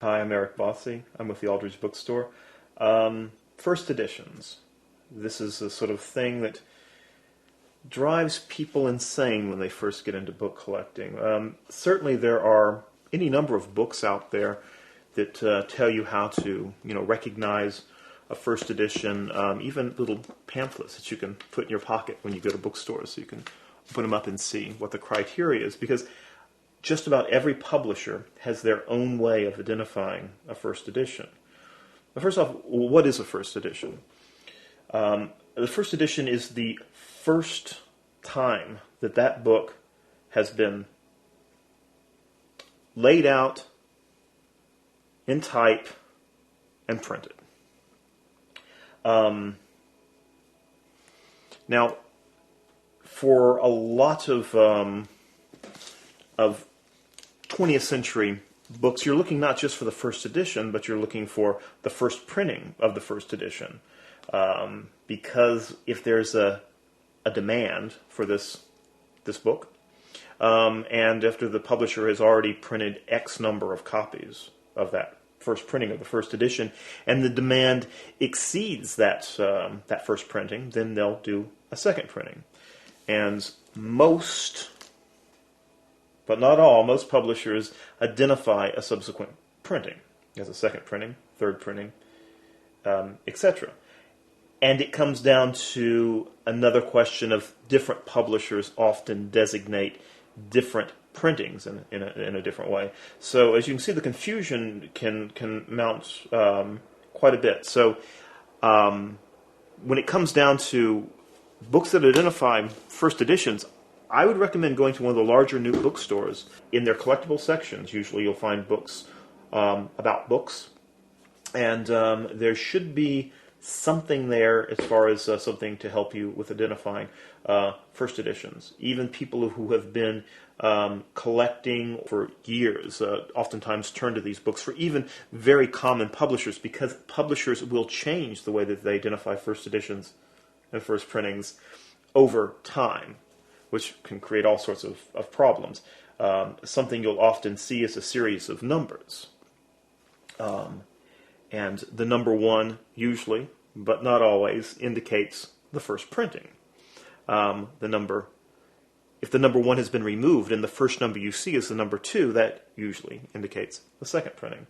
Hi, I'm Eric Bossy. I'm with the Aldridge Bookstore. First editions. This is the sort of thing that drives people insane when they first get into book collecting. Certainly, there are any number of books out there that tell you how to, recognize a first edition. Even little pamphlets that you can put in your pocket when you go to bookstores, so you can open them up and see what the criteria is. Because just about every publisher has their own way of identifying a first edition. But first off, what is a first edition? The first edition is the first time that that book has been laid out in type and printed. Now, for a lot of 20th century books, you're looking not just for the first edition, but you're looking for the first printing of the first edition. Because if there's a demand for this book, and after the publisher has already printed X number of copies of that first printing of the first edition, and the demand exceeds that first printing, then they'll do a second printing. And most, but not all, most publishers identify a subsequent printing as a second printing, third printing, etc. And it comes down to another question of different publishers often designate different printings in a different way. So as you can see, the confusion can mount quite a bit. So when it comes down to books that identify first editions, I would recommend going to one of the larger new bookstores. In their collectible sections, usually you'll find books about books, and there should be something there as far as something to help you with identifying first editions. Even people who have been collecting for years oftentimes turn to these books for even very common publishers, because publishers will change the way that they identify first editions and first printings over time, which can create all sorts of problems. Something you'll often see is a series of numbers. And the number one usually, but not always, indicates the first printing. If the number one has been removed and the first number you see is the number two, that usually indicates the second printing.